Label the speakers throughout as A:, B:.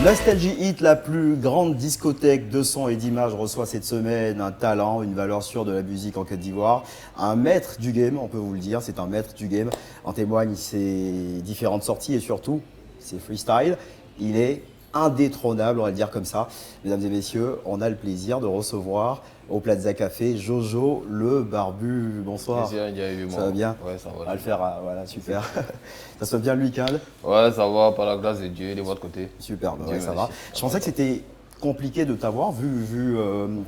A: Nostalgie Hit, la plus grande discothèque de son et d'images, reçoit cette semaine un talent, une valeur sûre de la musique en Côte d'Ivoire. Un maître du game, on peut vous le dire, c'est un maître du game. En témoignent ses différentes sorties et surtout ses freestyles. Il est indétrônable, on va le dire comme ça. Mesdames et messieurs, on a le plaisir de recevoir au Plaza Café Jojo le Barbu. Bonsoir. Ça va bien?
B: Ouais, ça va.
A: On va le faire, voilà, super. Ça se passe bien le week-end?
B: Ouais, ça va, par la grâce de Dieu et de votre côté.
A: Super, bah
B: Dieu
A: ouais, ça
B: merci.
A: va. Je pensais que c'était compliqué de t'avoir vu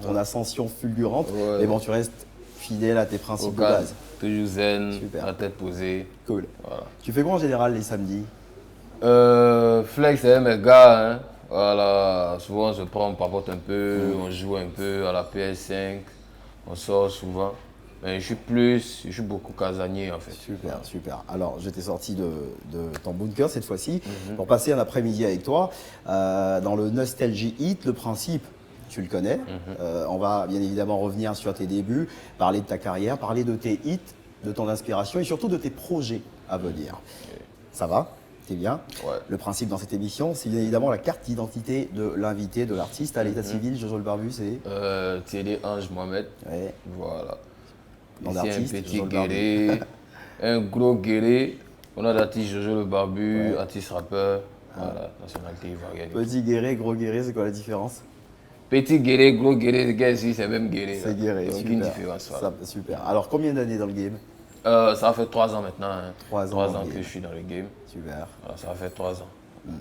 A: ton ascension fulgurante,
B: Ouais.
A: mais bon, tu restes fidèle à tes principes
B: Au
A: de
B: calme,
A: base.
B: toujours zen,
A: Super.
B: la tête posée.
A: Cool.
B: Voilà.
A: Tu fais quoi en général les samedis?
B: Flex, c'est mes gars, hein. Voilà, souvent on se prend, on papote un peu, on joue un peu à la PS5, on sort souvent. Mais je suis beaucoup casanier en fait.
A: Super, super. Alors, je t'ai sorti de ton bunker cette fois-ci pour passer un après-midi avec toi dans le Nostalgie Hit. Le principe, tu le connais. On va bien évidemment revenir sur tes débuts, parler de ta carrière, parler de tes hits, de ton inspiration et surtout de tes projets à venir. Ça va? T'es bien?
B: Ouais.
A: Le principe dans cette émission, c'est bien évidemment la carte d'identité de l'invité, de l'artiste. À l'état civil, Jojo le Barbu, c'est
B: Thierry Ange Mohamed,
A: ouais,
B: voilà.
A: nom
B: Ici un
A: d'artiste,
B: petit
A: Jojo le Barbu.
B: guéré, un gros guéré. On a l'artiste Jojo le Barbu,
A: Ouais.
B: artiste rappeur, voilà, nationalité ivoirienne.
A: Petit guéré, gros guéré, c'est quoi la différence?
B: Petit guéré, gros guéré, les gars ici c'est même guéré.
A: C'est
B: là.
A: guéré,
B: Donc
A: super.
B: une différence. Voilà.
A: Super. Alors, combien d'années dans le game?
B: Ça fait 3 ans maintenant. Hein.
A: 3 ans
B: 3
A: dans
B: ans
A: le
B: que
A: game.
B: je suis dans le game.
A: Super.
B: Voilà, ça fait 3 ans.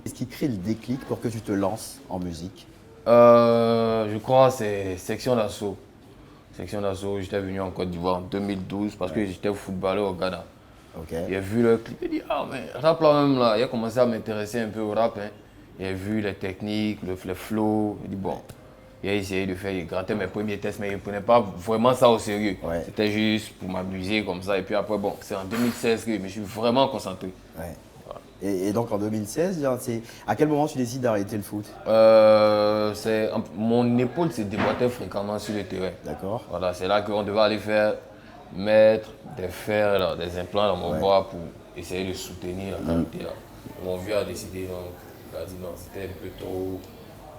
A: Qu'est-ce qui crée le déclic pour que tu te lances en musique?
B: Je crois que c'est Section d'Assaut. Section d'Assaut, j'étais venu en Côte d'Ivoire en 2012 parce que j'étais footballeur au Ghana.
A: Ok.
B: Il a vu le clip, il dit ah mais rap là même là, il a commencé à m'intéresser un peu au rap. Hein. Il a vu les techniques, le flow, il dit bon. Il a essayé de faire, il grattait mes premiers tests, mais il ne prenait pas vraiment ça au sérieux.
A: Ouais.
B: C'était juste pour m'amuser comme ça. Et puis après, bon, c'est en 2016 que je me suis vraiment concentré.
A: Ouais. Et donc en 2016, à quel moment tu décides d'arrêter le foot?
B: Mon épaule se déboîtait fréquemment sur le terrain.
A: D'accord.
B: Voilà, c'est là qu'on devait aller mettre des fers, là, des implants dans mon bras pour essayer de soutenir la cavité. Là. Mon vieux a décidé, donc, il a dit non, c'était un peu trop.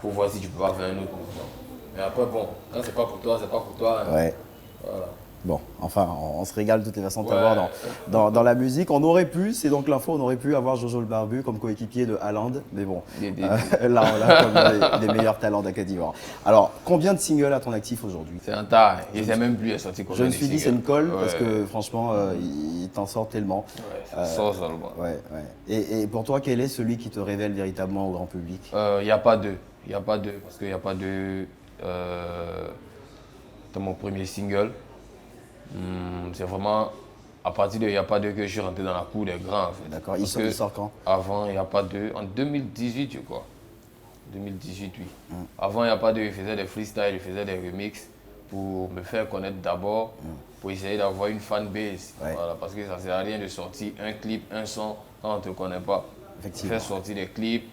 B: Il faut voir si tu peux pas faire un autre mouvement. Mais après, bon, quand c'est pas pour toi, c'est pas pour toi. Hein.
A: Ouais.
B: Voilà.
A: Bon, enfin, on se régale de toutes les façons de t'avoir dans la musique. On aurait pu, c'est donc l'info, on aurait pu avoir Jojo le Barbu comme coéquipier de Haaland, mais bon, là on l'a comme les meilleurs talents de la Côte d'Ivoire. Alors, combien de singles à ton actif aujourd'hui?
B: C'est un tas, hein. Je ne sais même plus les sorties
A: Je me suis dit c'est une colle parce
B: Ouais.
A: que franchement, il t'en sort tellement.
B: Ouais, ça sort seulement.
A: Ouais, ouais. Et pour toi, quel est celui qui te révèle véritablement au grand public?
B: Il n'y a pas deux. Il n'y a pas deux. Parce qu'il n'y a pas deux. Dans mon premier single. C'est vraiment à partir de Il n'y a pas deux que je suis rentré dans la cour des grands. En fait.
A: D'accord, il
B: Parce que
A: sort quand?
B: Avant, Il n'y a pas deux. En 2018, je crois. 2018, oui. Avant, Il n'y a pas deux. Il faisait des freestyles, il faisait des remixes pour me faire connaître d'abord, pour essayer d'avoir une fanbase.
A: Ouais.
B: Voilà, parce que ça ne sert à rien de sortir un clip, un son quand on ne te connaît pas.
A: Effectivement.
B: Faire sortir des clips,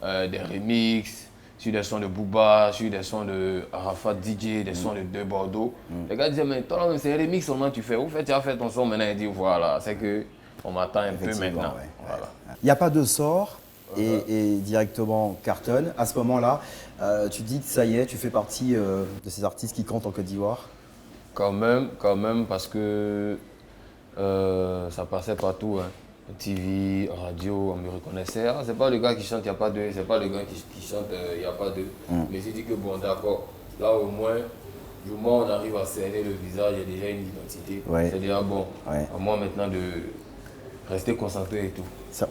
B: des remixes, sur des sons de Booba, sur des sons de Arafat DJ, des sons de Bordeaux. Les gars disaient, mais toi, c'est un remix seulement tu fais. Au fait, tu as fait ton son maintenant. Il dit, voilà, c'est qu'on m'attend un peu
A: Effectivement,
B: maintenant.
A: ouais.
B: Voilà.
A: Il n'y a pas de sort et directement cartonne. À ce moment-là, tu te dis que ça y est, tu fais partie de ces artistes qui comptent en Côte d'Ivoire.
B: Quand même, parce que ça passait partout. Hein. TV, radio, on me reconnaissait. Ah, c'est pas le gars qui chante, il n'y a pas deux. C'est pas le gars qui chante, il n'y a pas deux. Mais j'ai dit que bon, d'accord. Là, au moins, du moment où on arrive à cerner le visage, il y a déjà une identité.
A: Ouais.
B: C'est déjà bon.
A: Ouais.
B: À moi maintenant de rester concentré et tout.
A: C'est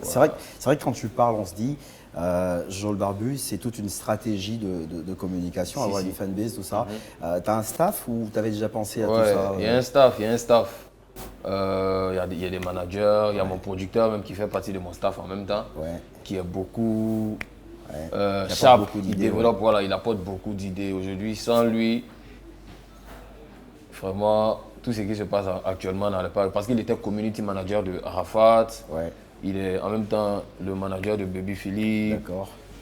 A: vrai que quand tu parles, on se dit, Jojo le Barbu, c'est toute une stratégie de communication, avoir une fanbase, tout ça. T'as un staff ou t'avais déjà pensé à tout ça?
B: Il y a un staff. Il y a des managers, il y a mon producteur même qui fait partie de mon staff en même temps, qui est beaucoup sharp,
A: beaucoup
B: il
A: d'idées,
B: développe, voilà, il apporte beaucoup d'idées. Aujourd'hui, sans lui, vraiment, tout ce qui se passe actuellement dans le parc, parce qu'il était community manager de Arafat, il est en même temps le manager de Baby Philippe,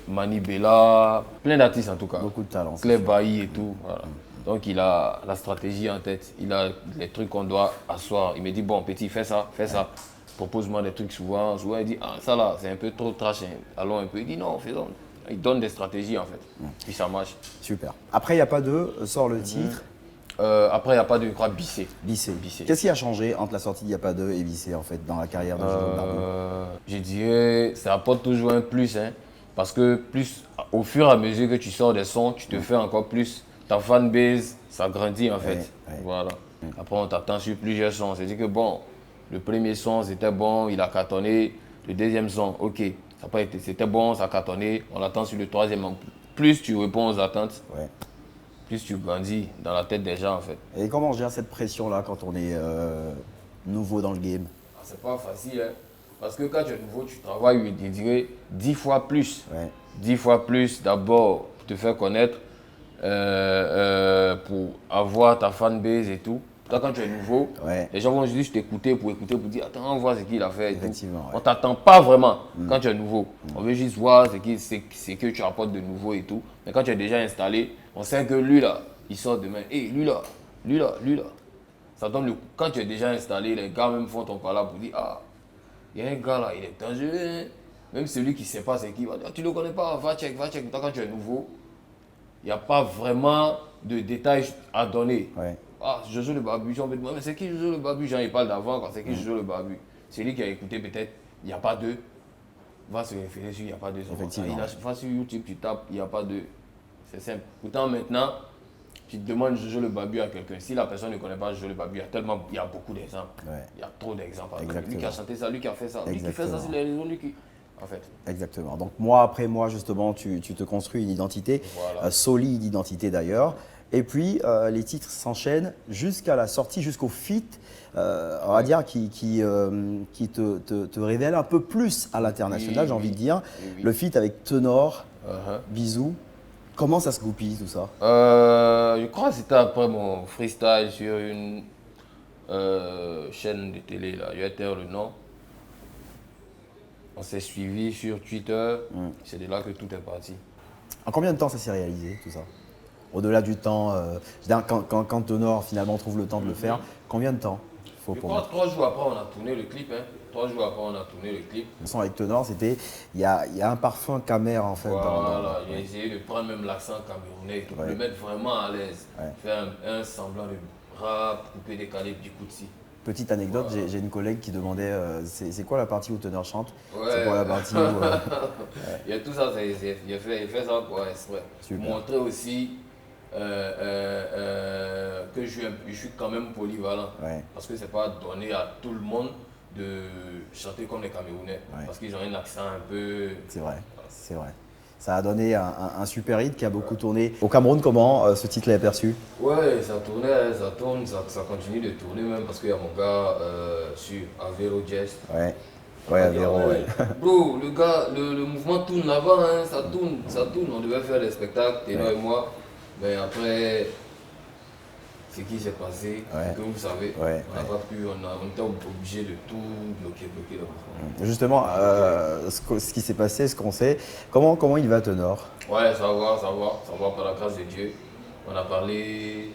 B: Mani Bella, plein d'artistes en tout cas.
A: Beaucoup de talent.
B: Claire Bailly et tout. Voilà. Donc il a la stratégie en tête, il a les trucs qu'on doit asseoir. Il me dit bon petit, fais ça. Propose-moi des trucs souvent. Souvent il dit ah ça là c'est un peu trop trash, hein. Allons un peu. Il dit non, faisons. Il donne des stratégies en fait. Puis ça marche.
A: Super. Après, il n'y a pas de sort le titre.
B: Après, il n'y a pas de croix Bissé.
A: Bissé. Qu'est-ce qui a changé entre la sortie d'Il n'y a pas de et Bissé en fait dans la carrière de Jojo Barbu?
B: Je dirais, ça apporte toujours un plus, hein, parce que plus, au fur et à mesure que tu sors des sons, tu te fais encore plus, ta fanbase, ça grandit en fait.
A: Ouais.
B: Voilà. Après, on t'attend sur plusieurs sons. C'est-à-dire que bon, le premier son, c'était bon, il a cartonné. Le deuxième son, ok, ça n'a pas été, c'était bon, ça a cartonné. On attend sur le troisième. Plus tu réponds aux attentes,
A: Ouais.
B: plus tu grandis dans la tête des gens en fait.
A: Et comment on gère cette pression-là quand on est nouveau dans le game?
B: C'est pas facile, hein. Parce que quand tu es nouveau, tu travailles, je dirais, 10 fois plus.
A: Ouais.
B: 10 fois plus d'abord pour te faire connaître, pour avoir ta fanbase et tout. Toi, quand tu es nouveau,
A: Ouais.
B: les gens vont juste t'écouter pour dire attends, on voit ce qu'il a fait. Et tout.
A: Effectivement, ouais.
B: On ne t'attend pas vraiment quand tu es nouveau. On veut juste voir ce que tu apportes de nouveau et tout. Mais quand tu es déjà installé, on sait que lui là, il sort demain. Et lui là. Ça donne le coup. Quand tu es déjà installé, les gars même font ton pala pour dire ah, il y a un gars là, il est dangereux. Hein. Même celui qui ne sait pas c'est qui va dire, tu ne le connais pas, va check. Toi, quand tu es nouveau, il n'y a pas vraiment de détails à donner.
A: Ouais.
B: Ah, Jojo le Barbu, on peut dire, mais c'est qui Jojo le Barbu? J'en ai parlé d'avant, c'est qui Jojo le Barbu? C'est lui qui a écouté peut-être, il n'y a pas deux. Va se référer sur il n'y a pas deux.
A: Effectivement.
B: Va sur YouTube, tu tapes, il n'y a pas deux. C'est simple. Pourtant, maintenant, tu demandes Jojo le Barbu à quelqu'un. Si la personne ne connaît pas Jojo le Barbu, il y a beaucoup d'exemples.
A: Ouais.
B: Il y a trop d'exemples.
A: Exactement.
B: Lui qui a chanté ça, lui qui a fait ça, lui qui fait ça sur les réseaux, lui qui. En fait.
A: Exactement. Donc mois après mois, justement, tu te construis une identité,
B: Voilà.
A: solide identité d'ailleurs. Et puis les titres s'enchaînent jusqu'à la sortie, jusqu'au feat, on va dire, qui te révèle un peu plus à l'international,
B: Oui,
A: j'ai envie de
B: oui.
A: dire.
B: Oui.
A: Le feat avec Tenor,
B: Uh-huh.
A: Bisous. Comment ça se goupille tout ça?
B: Je crois que c'était après mon freestyle sur une chaîne de télé, là. Je vais taire le nom. On s'est suivi sur Twitter. C'est de là que tout est parti.
A: En combien de temps ça s'est réalisé tout ça? Au-delà du temps, je veux dire, quand Tenor finalement trouve le temps de le faire, combien de temps faut
B: Je
A: pour
B: crois
A: mettre
B: 3 jours après, on a tourné le clip. Hein. 3 jours après, on a tourné le clip.
A: le son avec Tenor, c'était il y a un parfum camère en fait.
B: Voilà, j'ai essayé de prendre même l'accent camerounais, pour le mettre vraiment à l'aise.
A: Ouais.
B: Faire un semblant de rap, couper décalé du coup de si.
A: Petite anecdote, j'ai une collègue qui demandait c'est quoi la partie où Tenor chante?
B: Ouais.
A: C'est quoi la partie où.
B: Il y a tout ça, il fait ça pour exprès.
A: Super.
B: Montrer aussi que je suis quand même polyvalent.
A: Ouais.
B: Parce que c'est pas donné à tout le monde de chanter comme les Camerounais.
A: Ouais.
B: Parce qu'ils ont un accent un peu.
A: C'est vrai, c'est vrai. Ça a donné un super hit qui a beaucoup tourné. Au Cameroun, comment ce titre est perçu?
B: Ouais, ça tournait, ça tourne, ça continue de tourner même parce qu'il y a mon gars sur Avero Jazz.
A: Ouais, ouais, Avéro, ouais.
B: Bro, le gars, le mouvement tourne là-bas, hein, ça tourne. On devait faire des spectacles, Ténor et moi. Mais après, ce qui s'est passé,
A: Ouais.
B: que vous savez,
A: Ouais,
B: on n'a pas pu, on était obligé de tout bloquer le mouvement.
A: Justement, ce qui s'est passé, ce qu'on sait, comment il va Tenor?
B: Ouais, ça va par la grâce de Dieu. On a parlé,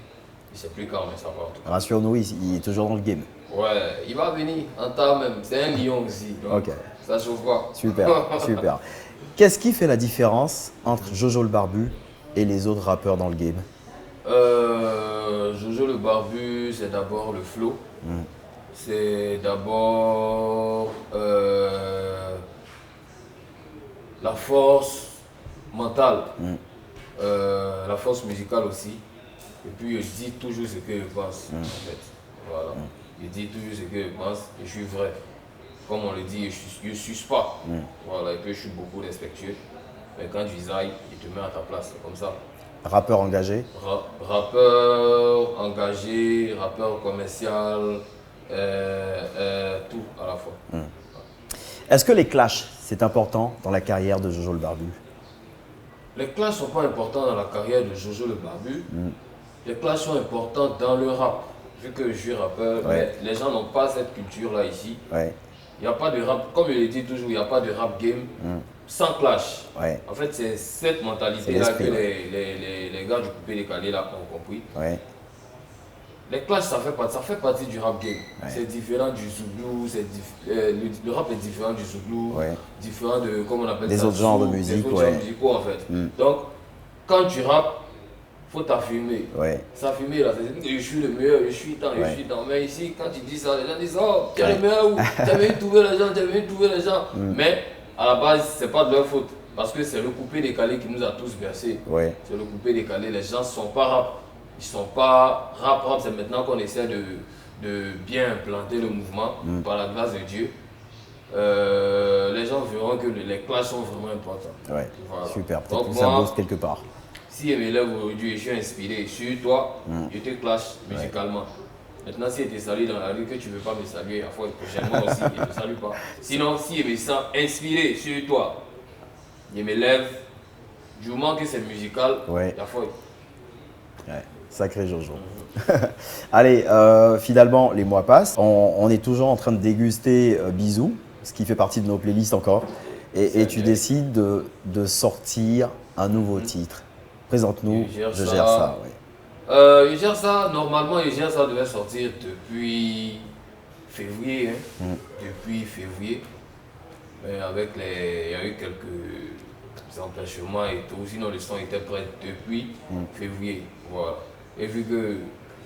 B: je ne sais plus quand, mais ça va en tout cas.
A: Rassure-nous, il est toujours dans le game.
B: Ouais, il va venir en temps même. C'est un lion aussi. Donc
A: Ok.
B: ça chauffe pas.
A: Super, super. Qu'est-ce qui fait la différence entre Jojo le Barbu et les autres rappeurs dans le game?
B: Jojo le Barbu, c'est d'abord le flow. C'est d'abord la force mentale, la force musicale aussi. Et puis je dis toujours ce que je pense. En fait. Voilà. Je dis toujours ce que je pense et je suis vrai. Comme on le dit, je ne suis pas. Voilà. Et puis je suis beaucoup respectueux. Mais quand tu zailles, il te met à ta place. C'est comme ça.
A: Rappeur engagé?
B: Rappeur engagé, rappeur commercial, tout à la fois.
A: Est-ce que les clashs, c'est important dans la carrière de Jojo le Barbu?
B: Les clashs ne sont pas importants dans la carrière de Jojo le Barbu. Les clashs sont importants dans le rap. Vu que je suis rappeur,
A: Ouais.
B: mais les gens n'ont pas cette culture-là ici.
A: Ouais,
B: Il n'y a pas de rap, comme je le dis toujours, il n'y a pas de rap game sans clash.
A: ouais,
B: En fait, c'est cette mentalité-là
A: C'est
B: que
A: l'esprit,
B: les gars du coupé décalé là ont compris.
A: ouais.
B: Les clashs, ça fait partie du rap game.
A: Ouais.
B: C'est différent du Zouglou, le rap est différent du Zouglou,
A: Ouais.
B: différent de, comment on appelle
A: Des
B: ça,
A: autres genres de
B: soul,
A: musique,
B: des autres
A: ouais.
B: genres musicaux en fait.
A: Mm.
B: Donc, quand tu rappes, faut t'affirmer.
A: Ouais.
B: S'affirmer là, c'est dire que je suis le meilleur, je suis tant,
A: Ouais.
B: je suis tant. Mais ici, quand tu dis ça, les gens disent oh, tu es le meilleur ou tu as venu trouver les gens, tu as venu trouver les gens. Mais à la base, c'est pas de leur faute. Parce que c'est le coupé décalé qui nous a tous bercés.
A: Ouais.
B: C'est le coupé décalé. Les gens ne sont pas rap. Ils sont pas rap. C'est maintenant qu'on essaie de bien implanter le mouvement par la grâce de Dieu. Les gens verront que les classes sont vraiment importants.
A: Ouais.
B: Voilà.
A: Super.
B: Donc
A: Peut-être que ça
B: moi,
A: bosse quelque part.
B: si je m'élève aujourd'hui et je suis inspiré sur toi, je te clash musicalement. Maintenant, si je te salue dans la rue, que tu ne veux pas me saluer, la fois prochainement aussi, je ne te salue pas. Sinon, si je me sens inspiré sur toi, je me lève, du moment que c'est musical,
A: Ouais.
B: la fois.
A: Ouais. Sacré Jojo. Allez, finalement, les mois passent. On est toujours en train de déguster Bisous, ce qui fait partie de nos playlists encore. Et tu décides de sortir un nouveau titre. Présente-nous, je gère ça. Ouais.
B: Je gère ça, normalement, je gère ça devait sortir depuis février. Depuis février. Mais avec il y a eu quelques empêchements et tout. Sinon, le son était prêt depuis février. Voilà. Et vu que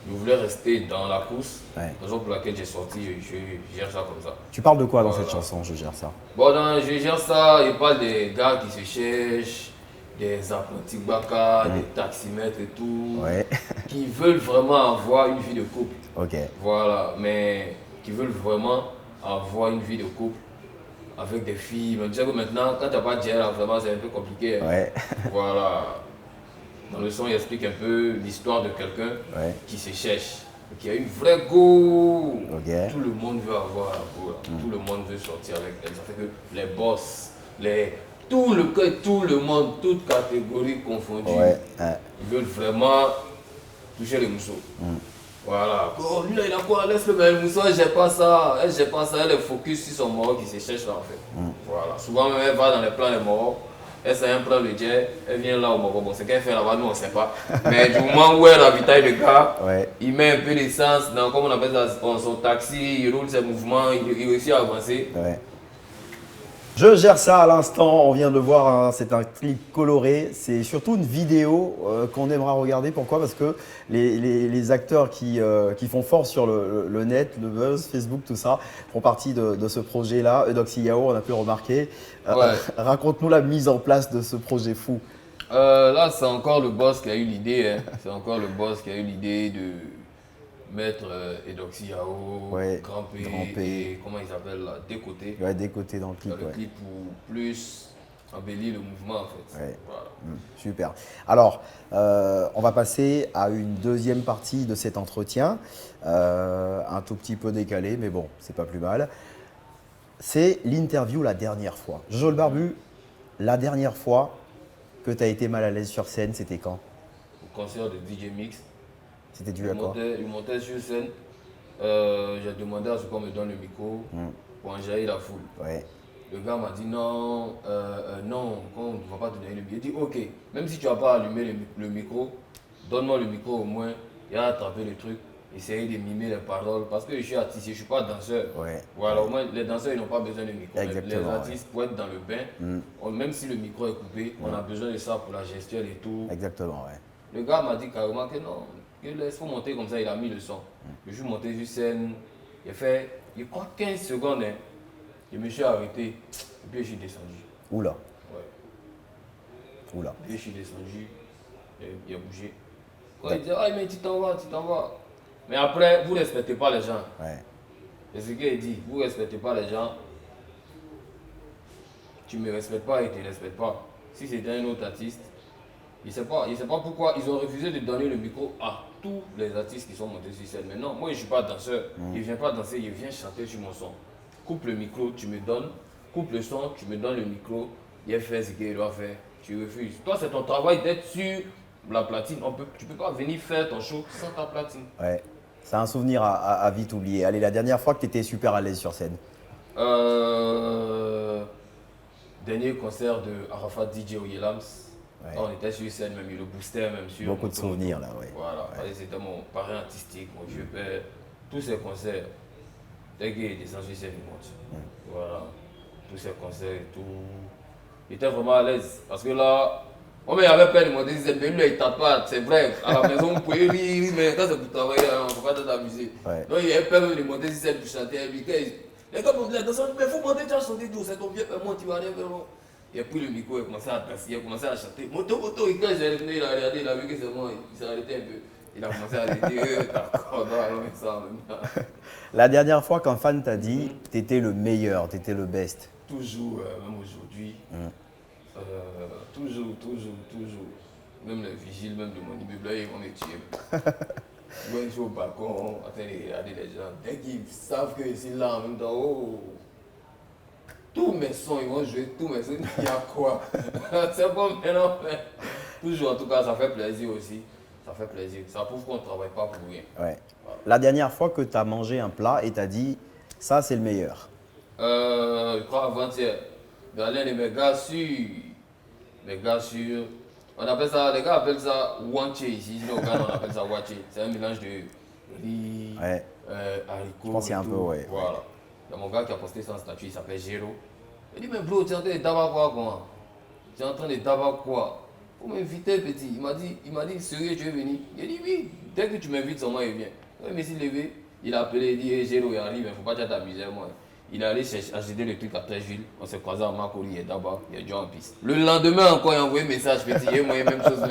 B: je voulais rester dans la course, raison pour laquelle j'ai sorti, je gère ça comme ça.
A: Tu parles de quoi dans cette chanson, je gère ça?
B: Bon, je gère ça, il parle des gars qui se cherchent, des apprentis baka, des taximètres et tout, qui veulent vraiment avoir une vie de couple.
A: Ok.
B: Voilà, mais qui veulent vraiment avoir une vie de couple avec des filles. Mais tu sais que maintenant, quand tu n'as pas de gel, vraiment, c'est un peu compliqué. Hein.
A: Ouais.
B: Voilà. Dans le son, il explique un peu l'histoire de quelqu'un qui se cherche, qui a une vraie go. Tout le monde veut avoir la go. Tout le monde veut sortir avec elle. Ça fait que les boss, tout le monde, toutes catégories confondues, ils veulent vraiment toucher les mousseaux. Voilà. Oh, lui là, il a quoi? Laisse-le, mais le mousseau, j'ai pas ça. Elle est focus sur son mort qui se cherche là en fait. Voilà. Souvent, même elle va dans les plans des morts. Elle s'est prend le jet, elle vient là au Moro. Bon, ce qu'elle fait là-bas, nous on ne sait pas. Mais du moment où elle ravitaille le gars, il met un peu d'essence dans, comme on appelle ça, son taxi, il roule ses mouvements, il réussit à avancer.
A: Je gère ça à l'instant, on vient de le voir, hein, c'est un clip coloré, c'est surtout une vidéo qu'on aimera regarder. Pourquoi? Parce que les acteurs qui font fort sur le net, le buzz, Facebook, tout ça, font partie de ce projet-là. Eudoxy Yao, on a pu le remarquer. Raconte-nous la mise en place de ce projet fou.
B: Là, c'est encore le boss qui a eu l'idée. Hein. C'est encore le boss qui a eu l'idée de mettre Eudoxy Yao, Grand P, et comment il s'appelle là, Des Côtés.
A: Des Côtés dans le clip.
B: Dans le clip pour plus embellir le mouvement en fait. Voilà.
A: Super. Alors, on va passer à une deuxième partie de cet entretien, un tout petit peu décalé, mais bon, c'est pas plus mal. C'est l'interview la dernière fois. Jojo le Barbu, la dernière fois que tu as été mal à l'aise sur scène, c'était quand?
B: Au concert de DJ Mix.
A: C'était dû à quoi?
B: Il montait sur scène. J'ai demandé à ce qu'on me donne le micro pour enjailler la foule. Le gars m'a dit non, non, on ne va pas te donner le micro. Il dit ok, même si tu n'as pas allumé le micro, donne-moi le micro au moins et à attraper le truc. Essayer de mimer les paroles parce que je suis artiste, je ne suis pas danseur. Voilà, au moins les danseurs ils n'ont pas besoin de micro. Les artistes pour être dans le bain, même si le micro est coupé, on a besoin de ça pour la gestuelle et tout.
A: Exactement,
B: Le gars m'a dit carrément que non, il faut monter comme ça, il a mis le son. Je suis monté sur scène, il fait, je crois 15 secondes, hein. Je me suis arrêté et puis je suis descendu.
A: Oula.
B: Oula. Puis je suis descendu, il a bougé. Quand il dit, ah mais tu t'en vas. Mais après, vous ne respectez pas les gens. C'est ce qu'il dit, vous ne respectez pas les gens. Tu ne me respectes pas et tu ne respectes pas. Si c'était un autre artiste, il ne sait pas pourquoi ils ont refusé de donner le micro à tous les artistes qui sont montés sur scène. Mais non, moi je ne suis pas danseur. Je ne viens pas danser, je viens chanter sur mon son. Coupe le micro, tu me donnes. Coupe le son, tu me donnes le micro. Il fait ce qu'il doit faire. Tu refuses. Toi, c'est ton travail d'être sur la platine. Tu ne peux pas venir faire ton show sans ta platine.
A: C'est un souvenir à vite oublier. Allez, la dernière fois que tu étais super à l'aise sur scène.
B: Dernier concert de Arafat DJ Oyelams.
A: Ouais.
B: Quand on était sur scène, même, il le boostait, même sur.
A: Beaucoup de souvenirs là, ouais.
B: Voilà, c'était mon parrain artistique, mon vieux père. Tous ces concerts, dès qu'il descend sur scène, il monte. Voilà, tous ces concerts et tout. Il était vraiment à l'aise. Parce que là, on avait peur de monter sur scène, mais lui, il tape pas, c'est vrai. À la maison, on pouvait rire, mais quand c'est pour travailler, on ne peut pas t'amuser.
A: Ouais.
B: Donc il avait peur de monter sur scène pour chanter. Les gars, les danseurs, mais il faut monter, tu vas chanter tout, c'est ton vieux père, monte, tu vas aller vers moi. Il a pris le micro, il a commencé à danser, il a commencé à chanter. Moto, et quand j'ai revenu, il a regardé, il a vu que c'est bon, il s'est arrêté un peu. Il a commencé à dire, d'accord, allons ça en même temps.
A: La dernière fois qu'un fan t'a dit, t'étais le meilleur, t'étais le best.
B: Toujours, même aujourd'hui, toujours. Même les vigiles, même de mon immeuble, là, ils vont me tuer. Quand je suis au balcon, en train de regarder les gens, dès qu'ils savent que je suis là en même temps, oh, tous mes sons, ils vont jouer tous mes sons, il y a quoi? C'est bon maintenant, mais toujours, en tout cas, ça fait plaisir aussi. Ça fait plaisir. Ça prouve qu'on ne travaille pas pour rien.
A: Ouais. La dernière fois que tu as mangé un plat et t'as dit, ça c'est le meilleur.
B: Je crois avant-hier, dans l'un de mes gars sûrs, on appelle ça, les gars appellent ça wanché ici, nous au Ghana on appelle ça wanché. C'est un mélange de riz,
A: Ouais.
B: haricots.
A: Je pense qu'il y a un
B: et
A: peu,
B: tout.
A: ouais.
B: Voilà. Il y a mon gars qui a posté son statut, il s'appelle Géro. Il dit, mais bro, tu es en train de tabac quoi? Tu es en train de tabac quoi? Faut m'inviter petit. Il m'a dit, sérieux, tu veux venir? Il a dit oui, dès que tu m'invites seulement il vient. Quand il s'est levé, il a appelé, il dit, hey, Géro, il arrive, il ne faut pas t'amuser moi. Il est allé acheter le truc à Tréjville. On s'est croisé à Makori et d'abord, il a déjà en piste. Le lendemain encore, il a envoyé un message petit. Et moi, même chose.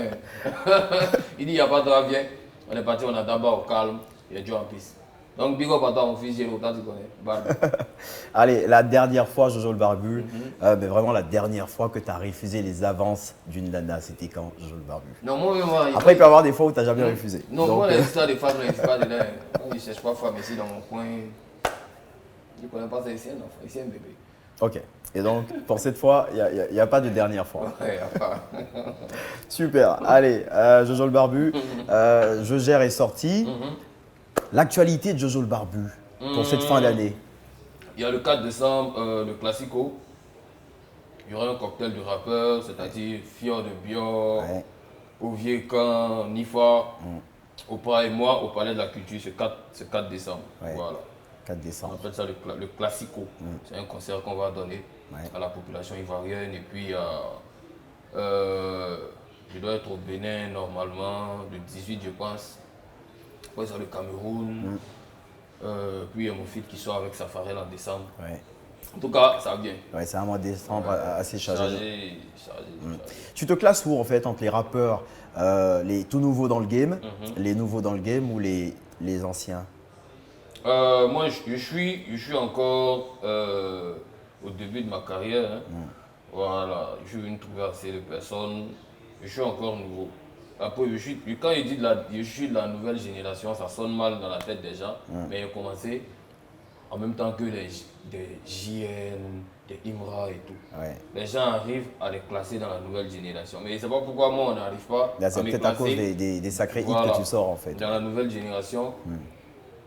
B: Il dit, il n'y a pas de drap, viens. On est parti, on a d'abord au calme. Il a déjà en piste. Donc, big up à toi, mon fils Géro, toi, tu connais. Barbe.
A: Allez, la dernière fois, Jojo le Barbu, mais vraiment la dernière fois que tu as refusé les avances d'une nana, c'était quand, Jojo le Barbu?
B: Non, moi,
A: Après, il peut y avoir des fois où tu n'as jamais refusé.
B: Non,
A: Donc,
B: moi, les histoires de femmes, je ne pas de là. Moi, je ne cherche pas femme ici dans mon coin. Je ne connais pas ça ici, un enfant, ici, un bébé.
A: Ok. Et donc, pour cette fois, il n'y a pas de dernière fois.
B: Ouais, y a pas.
A: Super. Allez, Jojo le Barbu, Je gère est sorti. L'actualité de Jojo le Barbu pour cette fin d'année.
B: Il y a le 4 décembre, le Classico. Il y aura un cocktail de rappeurs, c'est-à-dire Fior de Bior,
A: Ouais.
B: Ovier Camp, Nifa, Opa et moi au Palais de la Culture ce 4 décembre.
A: Ouais.
B: Voilà.
A: 4
B: On
A: décembre.
B: appelle ça le Classico. C'est un concert qu'on va donner
A: Ouais.
B: à la population ivoirienne. Et puis, je dois être au Bénin normalement, le 18 je pense. Après ça, le Cameroun. Puis il y a mon fils qui sort avec Safarel en décembre.
A: Ouais.
B: En tout cas, ça vient.
A: Ouais, c'est un mois de décembre assez chargé.
B: Chargé.
A: Tu te classes où en fait entre les rappeurs, les tout nouveaux dans le game, les nouveaux dans le game ou les anciens?
B: Moi, je suis encore au début de ma carrière. Hein. Voilà, je suis venu trouver assez de personnes. Je suis encore nouveau. Après, quand je suis de la nouvelle génération, ça sonne mal dans la tête des gens. Mais j'ai commencé en même temps que des JN, des Imra et tout.
A: Ouais.
B: Les gens arrivent à les classer dans la nouvelle génération. Mais c'est pas pourquoi moi on n'arrive pas
A: Là, c'est
B: à me
A: peut-être à cause
B: classer.
A: des sacrés hits
B: Voilà.
A: que tu sors en fait.
B: Dans la nouvelle génération, je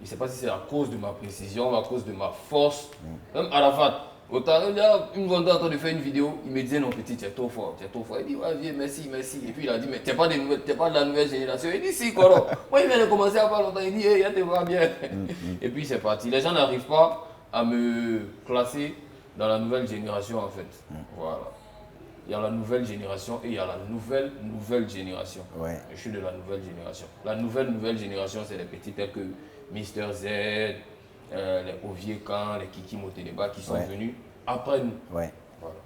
B: ne sais pas si c'est à cause de ma précision, à cause de ma force. Même Arafat, autant, il y a une fois en train de faire une vidéo, il me disait non petit, tu es trop fort, tu es trop fort. Il dit ouais, viens, merci. Et puis il a dit mais tu n'es pas de la nouvelle génération. Il dit si, quoi. Moi il vient de commencer à pas longtemps, il dit hey, il te va bien. Et puis c'est parti. Les gens n'arrivent pas à me classer dans la nouvelle génération en fait. Voilà. Il y a la nouvelle génération et il y a la nouvelle génération.
A: Ouais.
B: Je suis de la nouvelle génération. La nouvelle génération, c'est les petits tels que Mister Z, les Ovier Camp, les Kiki Moteleba qui sont venus après nous.
A: Ouais.
B: Voilà.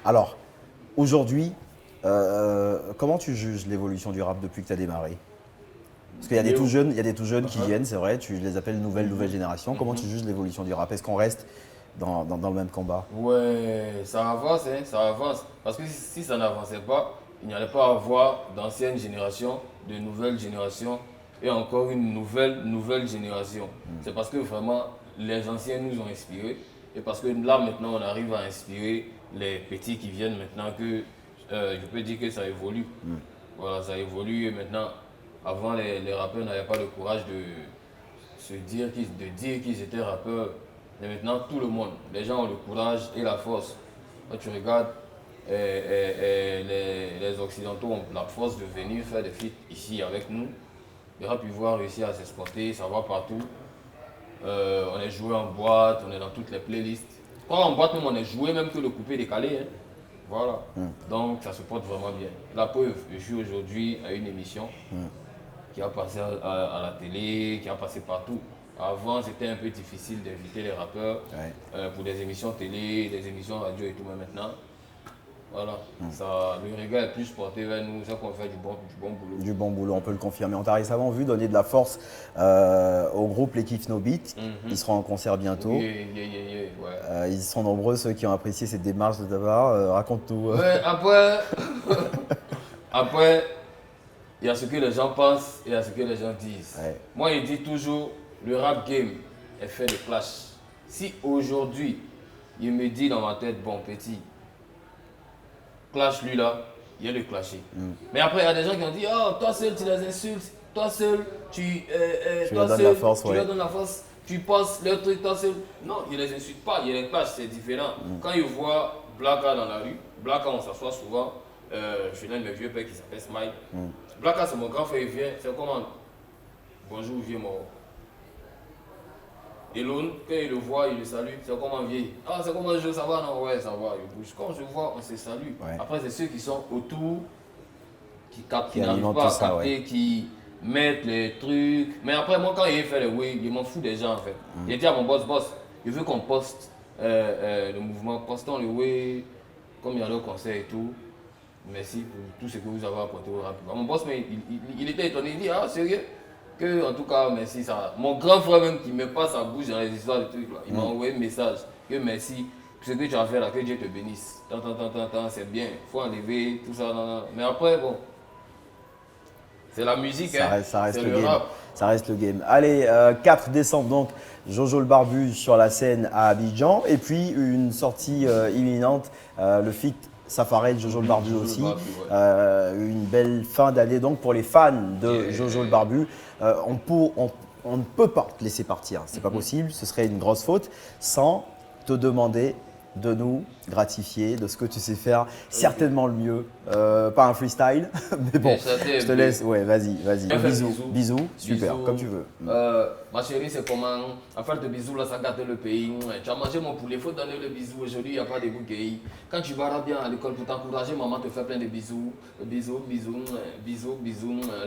A: Alors, aujourd'hui, comment tu juges l'évolution du rap depuis que tu as démarré? Parce qu'il y a des tout jeunes qui viennent, c'est vrai, tu les appelles nouvelle génération. Comment tu juges l'évolution du rap? Est-ce qu'on reste dans le même combat?
B: Ouais, ça avance, hein, ça avance. Parce que si ça n'avançait pas, il n'y allait pas avoir d'anciennes générations, de nouvelles générations et encore une nouvelle génération. C'est parce que vraiment, les anciens nous ont inspirés. Et parce que là, maintenant, on arrive à inspirer les petits qui viennent maintenant que je peux dire que ça évolue. Voilà, ça évolue et maintenant, avant, les rappeurs n'avaient pas le courage de dire qu'ils étaient rappeurs. Mais maintenant, tout le monde, les gens ont le courage et la force. Quand tu regardes les Occidentaux ont la force de venir faire des feats ici avec nous. Le rap ivoire réussit à s'exporter, ça va partout. On est joué en boîte, on est dans toutes les playlists. Quand en boîte, même, on est joué même que le coupé décalé. Hein. Voilà. Donc ça se porte vraiment bien. La preuve, je suis aujourd'hui à une émission qui a passé à la télé, qui a passé partout. Avant, c'était un peu difficile d'inviter les rappeurs pour des émissions télé, des émissions radio et tout, mais maintenant, voilà, ça, le regard est plus porté vers nous, c'est qu'on fait du bon boulot.
A: Du bon boulot, on peut le confirmer. On t'a récemment vu donner de la force au groupe L'équipe No Beat, qui sera en concert bientôt.
B: Ouais.
A: Ils sont nombreux ceux qui ont apprécié cette démarche de ta part. Raconte-nous.
B: Ouais, après, il y a ce que les gens pensent et il y a ce que les gens disent.
A: Ouais.
B: Moi, je dis toujours, le rap game est fait de clash. Si aujourd'hui, il me dit dans ma tête, bon petit, clash lui là, il va le clasher. Mais après, il y a des gens qui ont dit, oh, toi seul, tu les insultes, toi seul, tu
A: leur donnes la force,
B: tu leur donnes la force, tu passes leur truc, toi seul. Non, il les insulte pas, il les clash, c'est différent. Quand ils voient Blacka dans la rue, Blacka, on s'assoit souvent, je l'ai un de mes vieux pères qui s'appelle Smile. Blacka, c'est mon grand frère, il vient, c'est comment? Bonjour, vieux mort. Et l'autre, quand il le voit, il le salue. C'est comment vieille. Ah, c'est comment je ça va? Non, ouais, ça va. Il bouge. Quand je vois, on se salue.
A: Ouais.
B: Après, c'est ceux qui sont autour, qui n'arrivent
A: alimentent
B: pas à
A: tout ça,
B: capter, qui mettent les trucs. Mais après, moi, quand il fait le way, il m'en fout des gens en fait. Il dit à mon boss, je veux qu'on poste le mouvement, postons le way, comme il y a le concert et tout. Merci pour tout ce que vous avez apporté au rap. Mon boss, mais il était étonné. Il dit, ah, sérieux? Que en tout cas merci ça. Mon grand frère même qui me passe sa bouche dans les histoires de trucs là, il m'a envoyé un message que merci pour ce que tu as fait là, que Dieu te bénisse. C'est bien, faut enlever tout ça. Mais après bon, c'est la musique,
A: Ça reste
B: c'est
A: le
B: le
A: game.
B: rap.
A: Ça reste le game. Allez, 4 décembre donc, Jojo le Barbu sur la scène à Abidjan. Et puis une sortie imminente, le feat Safarel, Jojo le Barbu
B: Jojo le
A: aussi.
B: Barbu, ouais.
A: Une belle fin d'année donc pour les fans de Jojo le Barbu. On ne peut pas te laisser partir, c'est pas possible, ce serait une grosse faute sans te demander de nous gratifier de ce que tu sais faire certainement le mieux. Pas un freestyle, mais bon, je te laisse. Ouais, vas-y. Bisous, super, comme tu veux.
B: Ma chérie, c'est comment? À faire de bisous, là, ça gâte le pays. Tu as mangé mon poulet, il faut donner le bisou. Aujourd'hui, il n'y a pas de bouquet. Quand tu vas bien à l'école pour t'encourager, maman te fait plein de bisous. Bisous,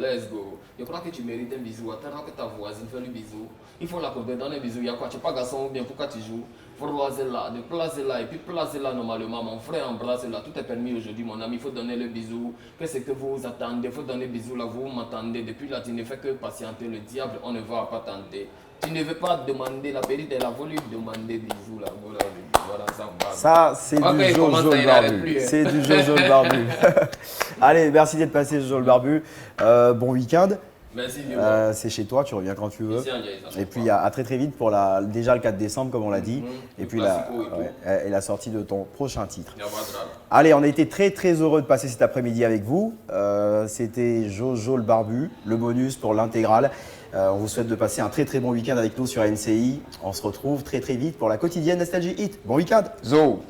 B: let's go. Je crois que tu mérites un bisou. Attends que ta voisine fait le bisou. Il faut la donner un bisou. Il y a quoi? Tu n'es pas garçon ou bien pourquoi tu joues? Il faut placer là, de placer là, et puis placer là normalement. Mon frère embrasse là, tout est permis aujourd'hui, mon ami. Il faut donner le bisou. Qu'est-ce que vous attendez? Il faut donner bisou là, vous m'attendez. Depuis là, tu ne fais que patienter le diable, on ne va pas tenter. Tu ne veux pas demander, la périte elle a voulu demander bisous là. Voilà,
A: ça, c'est du Jojo le Barbu. C'est du Jojo le Barbu. Allez, merci d'être passé, Jojo le Barbu. Bon week-end.
B: Merci,
A: c'est chez toi, tu reviens quand tu veux.
B: Ici,
A: et puis à très vite pour déjà le 4 décembre, comme on l'a dit. Et puis la sortie de ton prochain titre. Allez, on a été très heureux de passer cet après-midi avec vous. C'était Jojo le Barbu, le bonus pour l'intégrale. On vous souhaite de passer un très bon week-end avec nous sur NCI. On se retrouve très vite pour la quotidienne Nostalgie Hit. Bon week-end.
B: Zo.